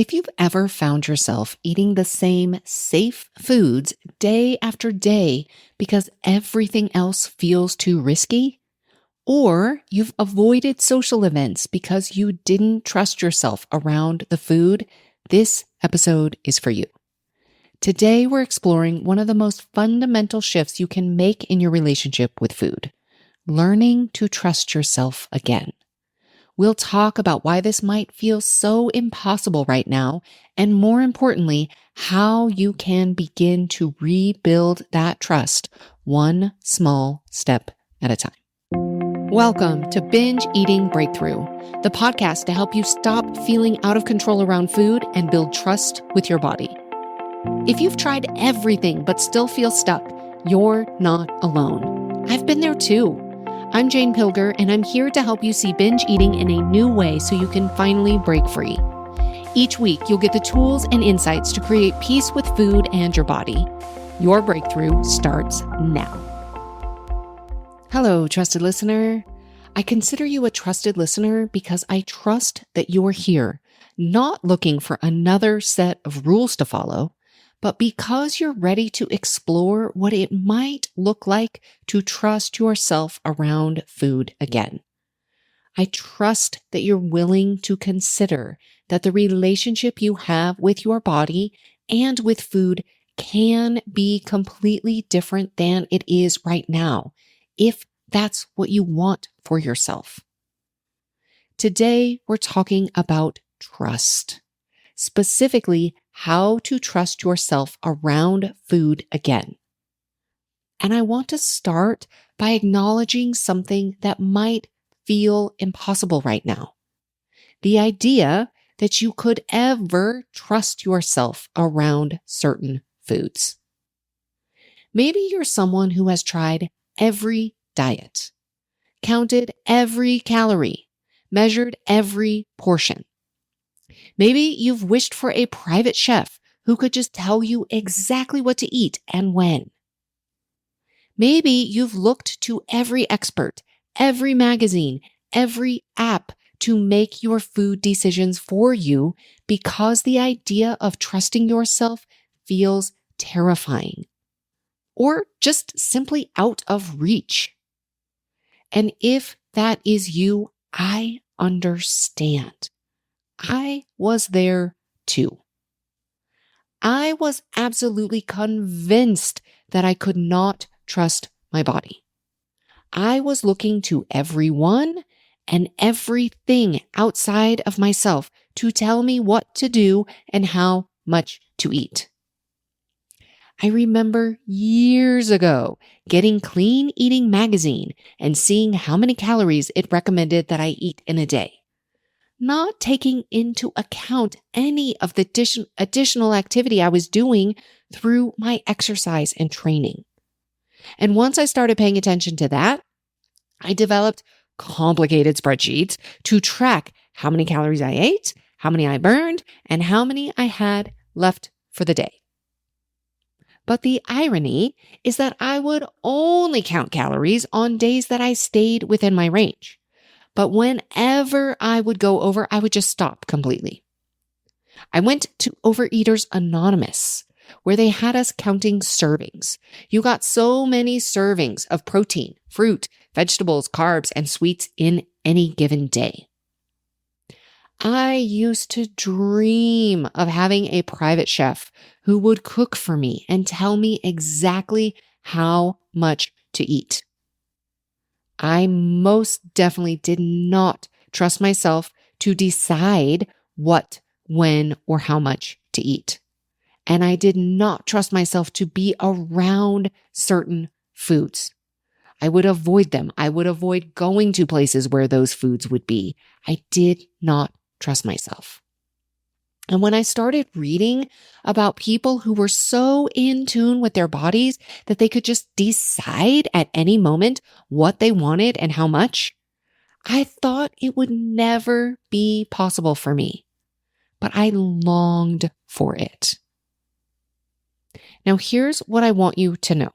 If you've ever found yourself eating the same safe foods day after day because everything else feels too risky, or you've avoided social events because you didn't trust yourself around the food, this episode is for you. Today, we're exploring one of the most fundamental shifts you can make in your relationship with food, learning to trust yourself again. We'll talk about why this might feel so impossible right now, and more importantly, how you can begin to rebuild that trust one small step at a time. Welcome to Binge Eating Breakthrough, the podcast to help you stop feeling out of control around food and build trust with your body. If you've tried everything but still feel stuck, you're not alone. I've been there too. I'm Jane Pilger, and I'm here to help you see binge eating in a new way so you can finally break free. Each week, you'll get the tools and insights to create peace with food and your body. Your breakthrough starts now. Hello, trusted listener. I consider you a trusted listener because I trust that you're here, not looking for another set of rules to follow, but because you're ready to explore what it might look like to trust yourself around food again. I trust that you're willing to consider that the relationship you have with your body and with food can be completely different than it is right now, if that's what you want for yourself. Today, we're talking about trust. Specifically, how to trust yourself around food again. And I want to start by acknowledging something that might feel impossible right now. The idea that you could ever trust yourself around certain foods. Maybe you're someone who has tried every diet, counted every calorie, measured every portion. Maybe you've wished for a private chef who could just tell you exactly what to eat and when. Maybe you've looked to every expert, every magazine, every app to make your food decisions for you because the idea of trusting yourself feels terrifying or just simply out of reach. And if that is you, I understand. I was there too. I was absolutely convinced that I could not trust my body. I was looking to everyone and everything outside of myself to tell me what to do and how much to eat. I remember years ago getting Clean Eating magazine and seeing how many calories it recommended that I eat in a day, not taking into account any of the additional activity I was doing through my exercise and training. And once I started paying attention to that, I developed complicated spreadsheets to track how many calories I ate, how many I burned, and how many I had left for the day. But the irony is that I would only count calories on days that I stayed within my range. But whenever I would go over, I would just stop completely. I went to Overeaters Anonymous, where they had us counting servings. You got so many servings of protein, fruit, vegetables, carbs, and sweets in any given day. I used to dream of having a private chef who would cook for me and tell me exactly how much to eat. I most definitely did not trust myself to decide what, when, or how much to eat. And I did not trust myself to be around certain foods. I would avoid them. I would avoid going to places where those foods would be. I did not trust myself. And when I started reading about people who were so in tune with their bodies that they could just decide at any moment what they wanted and how much, I thought it would never be possible for me. But I longed for it. Now, here's what I want you to know.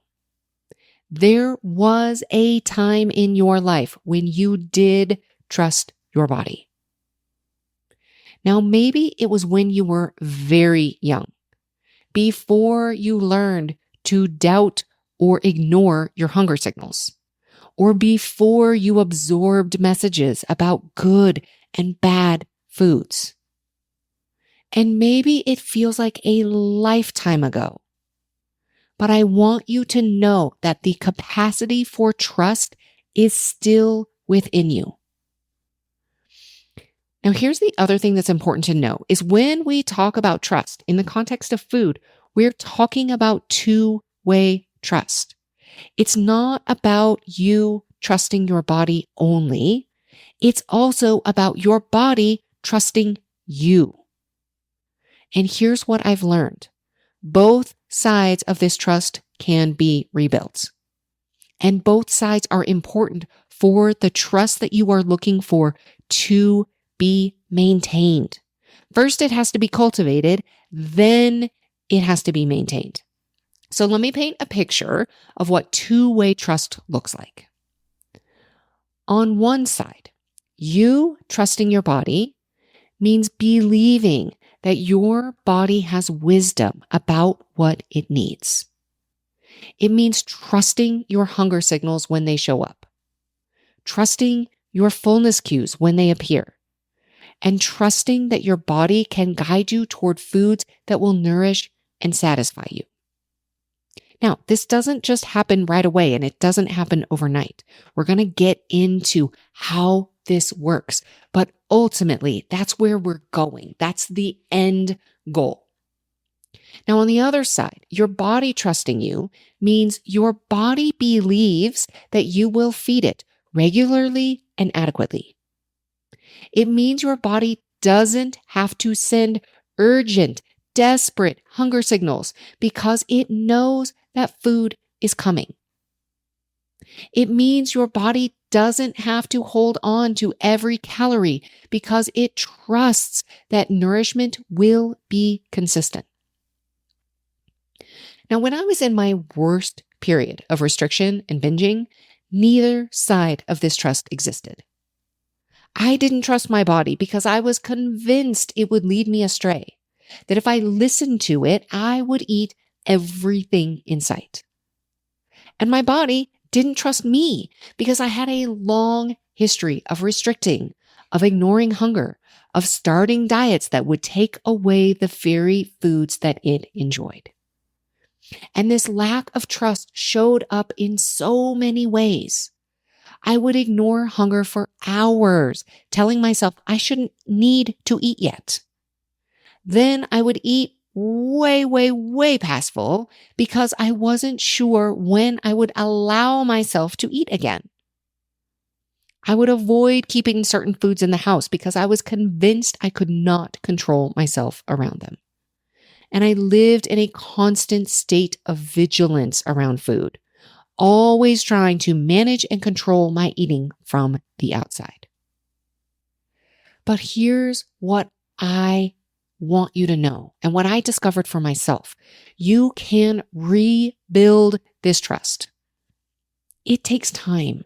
There was a time in your life when you did trust your body. Now, maybe it was when you were very young, before you learned to doubt or ignore your hunger signals, or before you absorbed messages about good and bad foods. And maybe it feels like a lifetime ago. But I want you to know that the capacity for trust is still within you. Now, here's the other thing that's important to know is when we talk about trust in the context of food, we're talking about two-way trust. It's not about you trusting your body only. It's also about your body trusting you. And here's what I've learned. Both sides of this trust can be rebuilt. And both sides are important for the trust that you are looking for to be maintained. First, it has to be cultivated, then it has to be maintained. So let me paint a picture of what two-way trust looks like. On one side, you trusting your body means believing that your body has wisdom about what it needs. It means trusting your hunger signals when they show up, trusting your fullness cues when they appear, and trusting that your body can guide you toward foods that will nourish and satisfy you. Now, this doesn't just happen right away, and it doesn't happen overnight. We're going to get into how this works, but ultimately, that's where we're going. That's the end goal. Now, on the other side, your body trusting you means your body believes that you will feed it regularly and adequately. It means your body doesn't have to send urgent, desperate hunger signals because it knows that food is coming. It means your body doesn't have to hold on to every calorie because it trusts that nourishment will be consistent. Now, when I was in my worst period of restriction and binging, neither side of this trust existed. I didn't trust my body because I was convinced it would lead me astray, that if I listened to it, I would eat everything in sight. And my body didn't trust me because I had a long history of restricting, of ignoring hunger, of starting diets that would take away the very foods that it enjoyed. And this lack of trust showed up in so many ways. I would ignore hunger for hours, telling myself I shouldn't need to eat yet. Then I would eat way past full because I wasn't sure when I would allow myself to eat again. I would avoid keeping certain foods in the house because I was convinced I could not control myself around them. And I lived in a constant state of vigilance around food, always trying to manage and control my eating from the outside. But here's what I want you to know and what I discovered for myself. You can rebuild this trust. It takes time.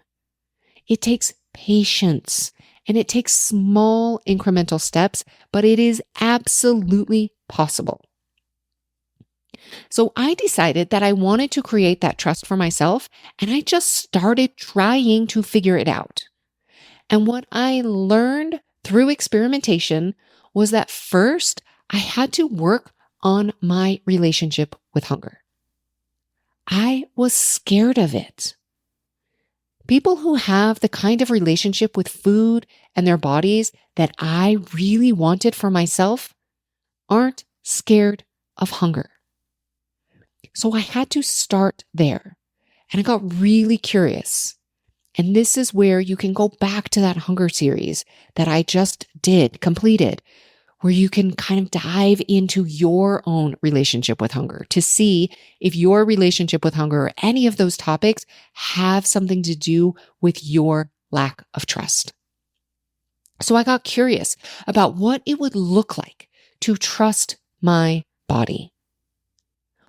It takes patience, and it takes small incremental steps, but it is absolutely possible. So I decided that I wanted to create that trust for myself, and I just started trying to figure it out. And what I learned through experimentation was that first, I had to work on my relationship with hunger. I was scared of it. People who have the kind of relationship with food and their bodies that I really wanted for myself aren't scared of hunger. So I had to start there, and I got really curious. And this is where you can go back to that hunger series that I just completed, where you can kind of dive into your own relationship with hunger to see if your relationship with hunger or any of those topics have something to do with your lack of trust. So I got curious about what it would look like to trust my body.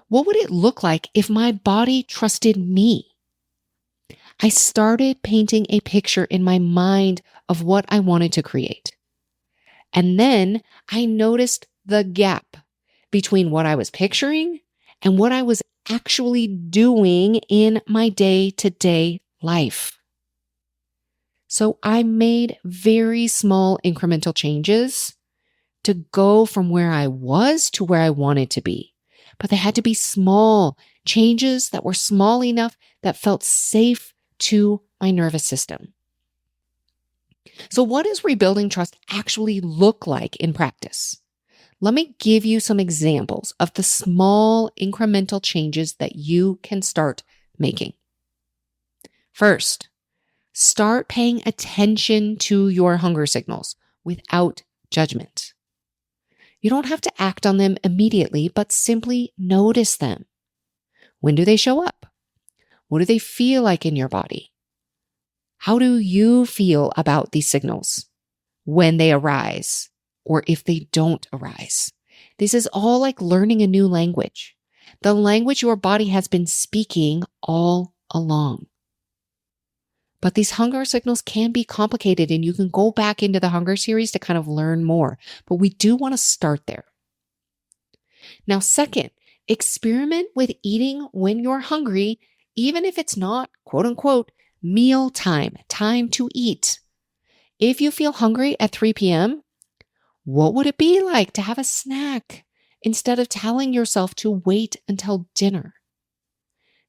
What would it look like if my body trusted me? I started painting a picture in my mind of what I wanted to create. And then I noticed the gap between what I was picturing and what I was actually doing in my day-to-day life. So I made very small incremental changes to go from where I was to where I wanted to be. But they had to be small changes that were small enough that felt safe to my nervous system. So what does rebuilding trust actually look like in practice? Let me give you some examples of the small incremental changes that you can start making. First, start paying attention to your hunger signals without judgment. You don't have to act on them immediately, but simply notice them. When do they show up? What do they feel like in your body? How do you feel about these signals when they arise or if they don't arise? This is all like learning a new language, the language your body has been speaking all along. But these hunger signals can be complicated, and you can go back into the hunger series to kind of learn more. But we do want to start there. Now, second, experiment with eating when you're hungry, even if it's not, quote unquote, meal time to eat. If you feel hungry at 3 p.m., what would it be like to have a snack instead of telling yourself to wait until dinner?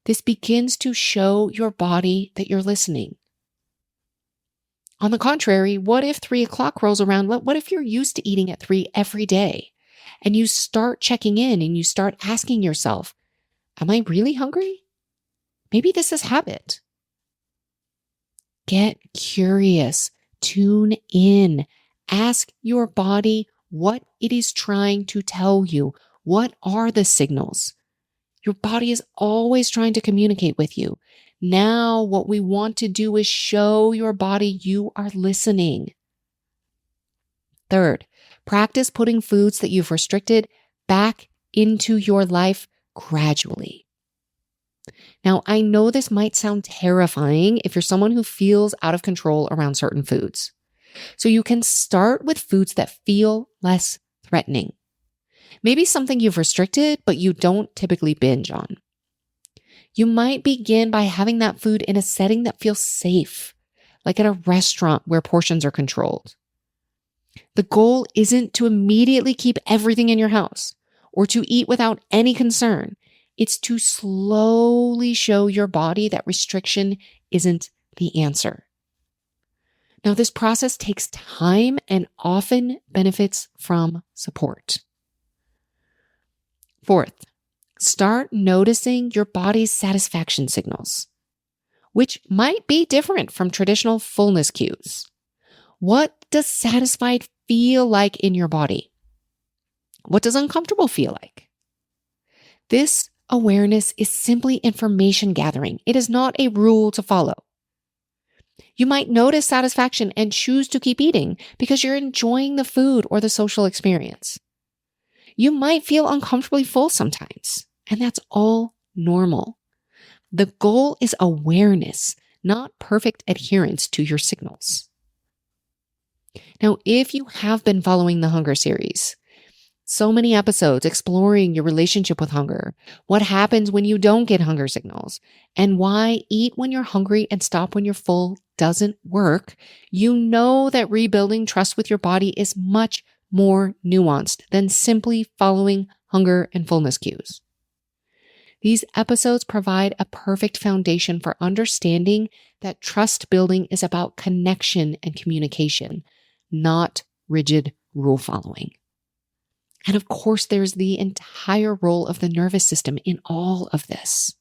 This begins to show your body that you're listening. On the contrary, what if 3 o'clock rolls around? What if you're used to eating at 3 every day and you start checking in and you start asking yourself, am I really hungry? Maybe this is habit. Get curious, tune in, ask your body what it is trying to tell you. What are the signals? Your body is always trying to communicate with you. Now, what we want to do is show your body you are listening. Third, practice putting foods that you've restricted back into your life gradually. Now, I know this might sound terrifying if you're someone who feels out of control around certain foods. So you can start with foods that feel less threatening. Maybe something you've restricted, but you don't typically binge on. You might begin by having that food in a setting that feels safe, like at a restaurant where portions are controlled. The goal isn't to immediately keep everything in your house or to eat without any concern. It's to slowly show your body that restriction isn't the answer. Now, this process takes time and often benefits from support. Fourth, start noticing your body's satisfaction signals, which might be different from traditional fullness cues. What does satisfied feel like in your body? What does uncomfortable feel like? This awareness is simply information gathering. It is not a rule to follow. You might notice satisfaction and choose to keep eating because you're enjoying the food or the social experience. You might feel uncomfortably full sometimes, and that's all normal. The goal is awareness, not perfect adherence to your signals. Now, if you have been following the hunger series, so many episodes exploring your relationship with hunger, what happens when you don't get hunger signals, and why eat when you're hungry and stop when you're full doesn't work, you know that rebuilding trust with your body is much more nuanced than simply following hunger and fullness cues. These episodes provide a perfect foundation for understanding that trust building is about connection and communication, not rigid rule following. And of course, there's the entire role of the nervous system in all of this.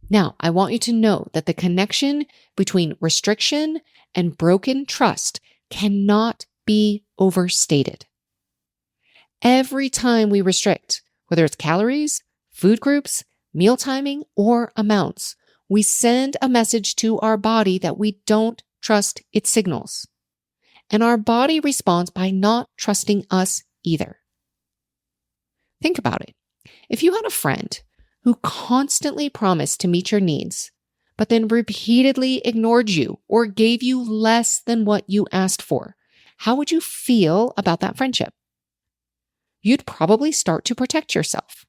Now, I want you to know that the connection between restriction and broken trust cannot be overstated. Every time we restrict, whether it's calories, food groups, meal timing, or amounts, we send a message to our body that we don't trust its signals. And our body responds by not trusting us either. Think about it. If you had a friend who constantly promised to meet your needs, but then repeatedly ignored you or gave you less than what you asked for, how would you feel about that friendship? You'd probably start to protect yourself.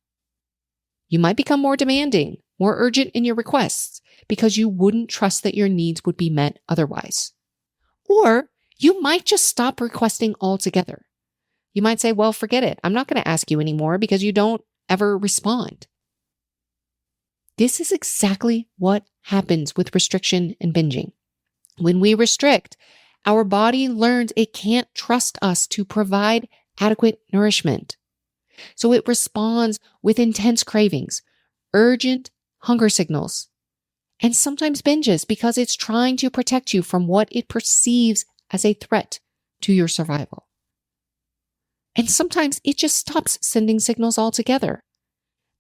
You might become more demanding, more urgent in your requests because you wouldn't trust that your needs would be met otherwise. Or you might just stop requesting altogether. You might say, well, forget it. I'm not going to ask you anymore because you don't ever respond. This is exactly what happens with restriction and binging. When we restrict, our body learns it can't trust us to provide adequate nourishment. So it responds with intense cravings, urgent hunger signals, and sometimes binges because it's trying to protect you from what it perceives as a threat to your survival. And sometimes it just stops sending signals altogether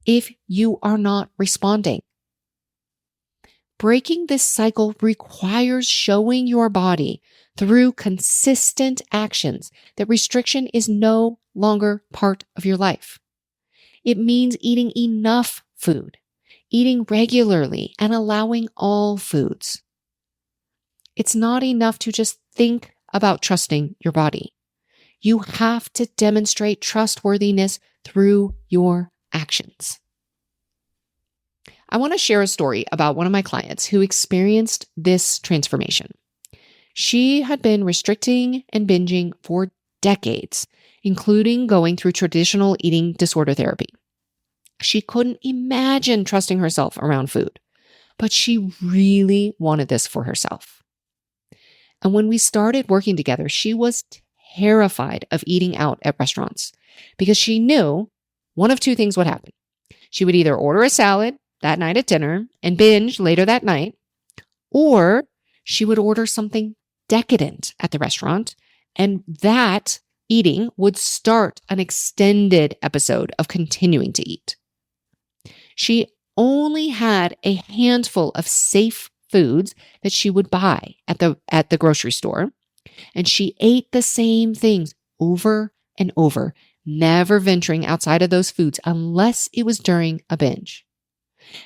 if you are not responding. Breaking this cycle requires showing your body through consistent actions that restriction is no longer part of your life. It means eating enough food, eating regularly, and allowing all foods. It's not enough to just think about trusting your body. You have to demonstrate trustworthiness through your actions. I want to share a story about one of my clients who experienced this transformation. She had been restricting and binging for decades, including going through traditional eating disorder therapy. She couldn't imagine trusting herself around food, but she really wanted this for herself. And when we started working together, she was terrified of eating out at restaurants because she knew one of two things would happen. She would either order a salad that night at dinner and binge later that night, or she would order something decadent at the restaurant, and that eating would start an extended episode of continuing to eat. She only had a handful of safe foods that she would buy at the grocery store, and she ate the same things over and over, never venturing outside of those foods unless it was during a binge.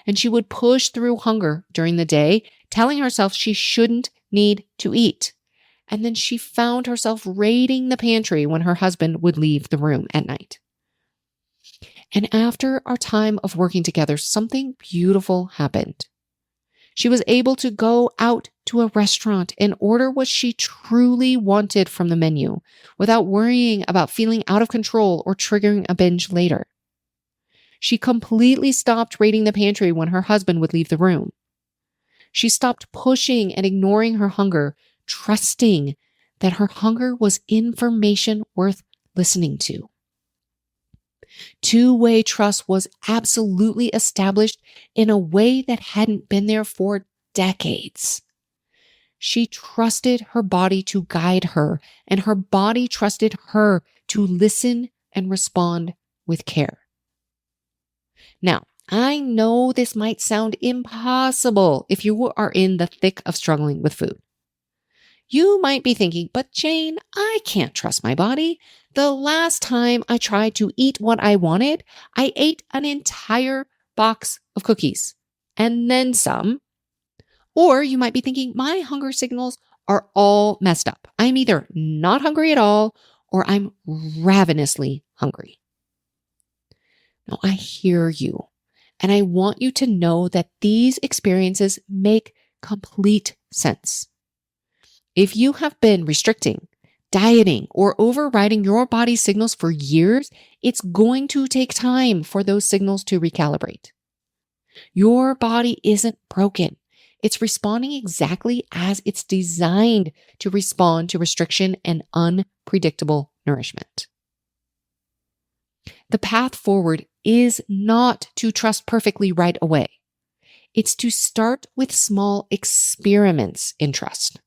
And she would push through hunger during the day, telling herself she shouldn't need to eat. And then she found herself raiding the pantry when her husband would leave the room at night. And after our time of working together, something beautiful happened. She was able to go out to a restaurant and order what she truly wanted from the menu without worrying about feeling out of control or triggering a binge later. She completely stopped raiding the pantry when her husband would leave the room. She stopped pushing and ignoring her hunger, trusting that her hunger was information worth listening to. Two-way trust was absolutely established in a way that hadn't been there for decades. She trusted her body to guide her, and her body trusted her to listen and respond with care. Now, I know this might sound impossible if you are in the thick of struggling with food. You might be thinking, but Jane, I can't trust my body. The last time I tried to eat what I wanted, I ate an entire box of cookies and then some. Or you might be thinking, my hunger signals are all messed up. I'm either not hungry at all or I'm ravenously hungry. Now, I hear you, and I want you to know that these experiences make complete sense. If you have been restricting, dieting, or overriding your body's signals for years, it's going to take time for those signals to recalibrate. Your body isn't broken. It's responding exactly as it's designed to respond to restriction and unpredictable nourishment. The path forward is not to trust perfectly right away. It's to start with small experiments in trust.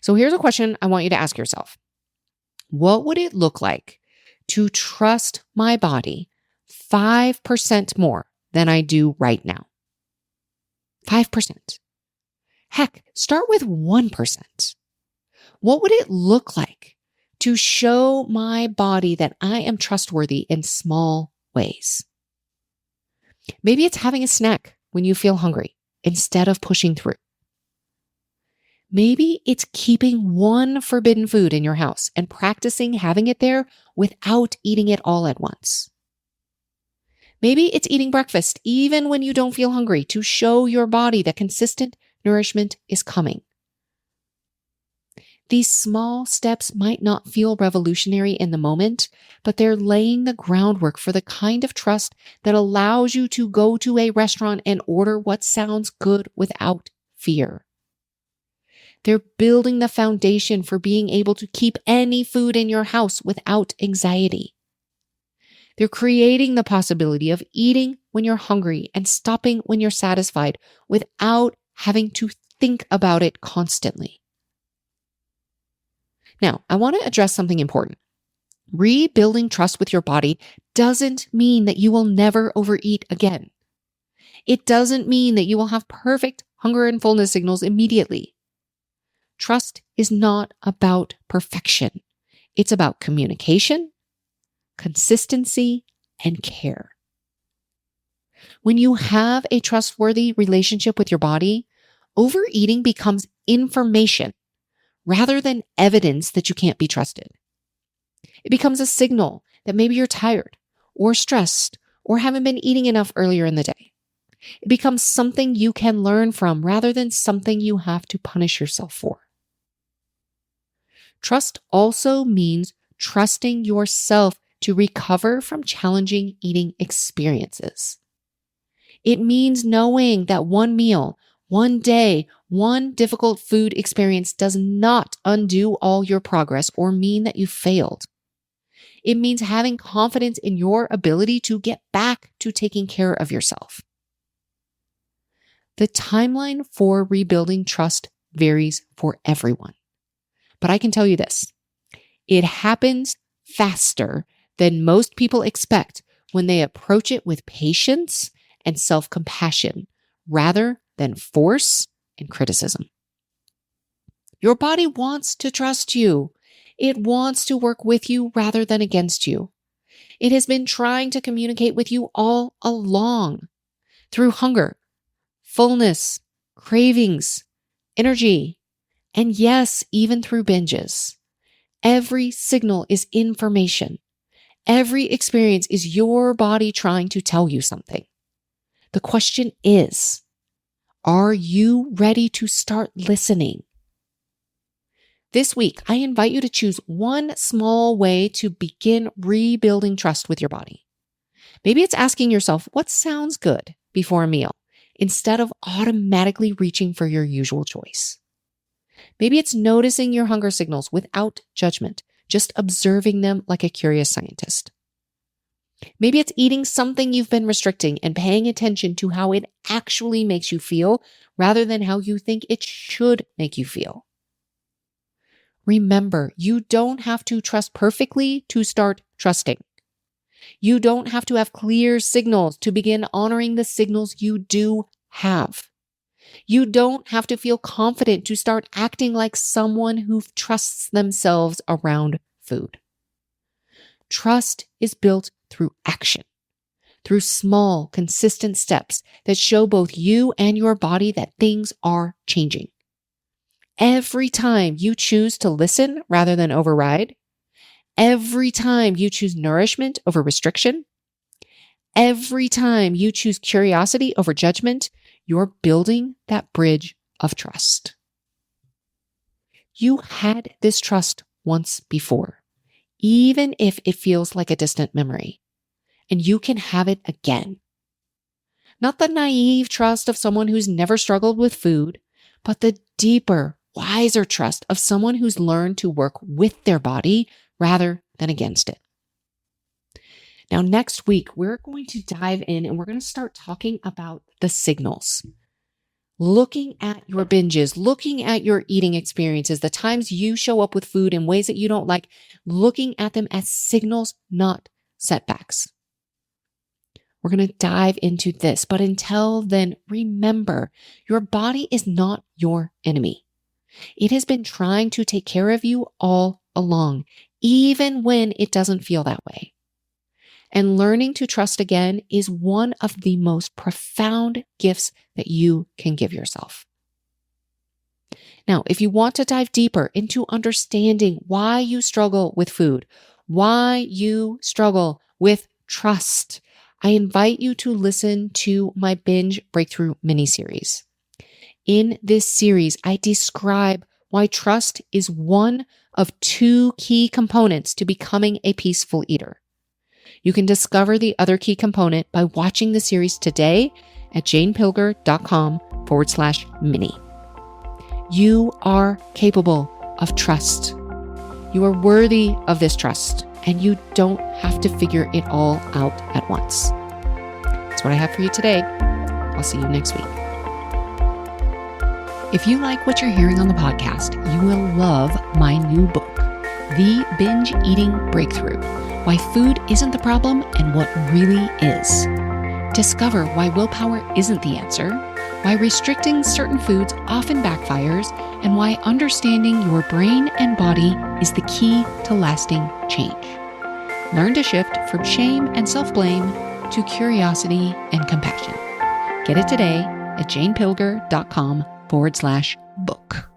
So here's a question I want you to ask yourself. What would it look like to trust my body 5% more than I do right now? 5%. Heck, start with 1%. What would it look like to show my body that I am trustworthy in small ways? Maybe it's having a snack when you feel hungry instead of pushing through. Maybe it's keeping one forbidden food in your house and practicing having it there without eating it all at once. Maybe it's eating breakfast even when you don't feel hungry to show your body that consistent nourishment is coming. These small steps might not feel revolutionary in the moment, but they're laying the groundwork for the kind of trust that allows you to go to a restaurant and order what sounds good without fear. They're building the foundation for being able to keep any food in your house without anxiety. They're creating the possibility of eating when you're hungry and stopping when you're satisfied without having to think about it constantly. Now, I want to address something important. Rebuilding trust with your body doesn't mean that you will never overeat again. It doesn't mean that you will have perfect hunger and fullness signals immediately. Trust is not about perfection. It's about communication, consistency, and care. When you have a trustworthy relationship with your body, overeating becomes information rather than evidence that you can't be trusted. It becomes a signal that maybe you're tired or stressed or haven't been eating enough earlier in the day. It becomes something you can learn from rather than something you have to punish yourself for. Trust also means trusting yourself to recover from challenging eating experiences. It means knowing that one meal, one day, one difficult food experience does not undo all your progress or mean that you failed. It means having confidence in your ability to get back to taking care of yourself. The timeline for rebuilding trust varies for everyone. But I can tell you this, it happens faster than most people expect when they approach it with patience and self-compassion rather than force and criticism. Your body wants to trust you. It wants to work with you rather than against you. It has been trying to communicate with you all along through hunger, fullness, cravings, energy, and yes, even through binges. Every signal is information. Every experience is your body trying to tell you something. The question is, are you ready to start listening? This week, I invite you to choose one small way to begin rebuilding trust with your body. Maybe it's asking yourself what sounds good before a meal instead of automatically reaching for your usual choice. Maybe it's noticing your hunger signals without judgment, just observing them like a curious scientist. Maybe it's eating something you've been restricting and paying attention to how it actually makes you feel rather than how you think it should make you feel. Remember, you don't have to trust perfectly to start trusting. You don't have to have clear signals to begin honoring the signals you do have. You don't have to feel confident to start acting like someone who trusts themselves around food. Trust is built through action, through small, consistent steps that show both you and your body that things are changing. Every time you choose to listen rather than override, every time you choose nourishment over restriction, every time you choose curiosity over judgment, you're building that bridge of trust. You had this trust once before, even if it feels like a distant memory, and you can have it again. Not the naive trust of someone who's never struggled with food, but the deeper, wiser trust of someone who's learned to work with their body rather than against it. Now, next week, we're going to dive in and we're going to start talking about the signals. Looking at your binges, looking at your eating experiences, the times you show up with food in ways that you don't like, looking at them as signals, not setbacks. We're going to dive into this, but until then, remember, your body is not your enemy. It has been trying to take care of you all along, even when it doesn't feel that way. And learning to trust again is one of the most profound gifts that you can give yourself. Now, if you want to dive deeper into understanding why you struggle with food, why you struggle with trust, I invite you to listen to my Binge Breakthrough mini-series. In this series, I describe why trust is one of 2 key components to becoming a peaceful eater. You can discover the other key component by watching the series today at janepilger.com/mini. You are capable of trust. You are worthy of this trust, and you don't have to figure it all out at once. That's what I have for you today. I'll see you next week. If you like what you're hearing on the podcast, you will love my new book, The Binge Eating Breakthrough: Why Food Isn't the Problem and What Really Is. Discover why willpower isn't the answer, why restricting certain foods often backfires, and why understanding your brain and body is the key to lasting change. Learn to shift from shame and self-blame to curiosity and compassion. Get it today at janepilger.com/book.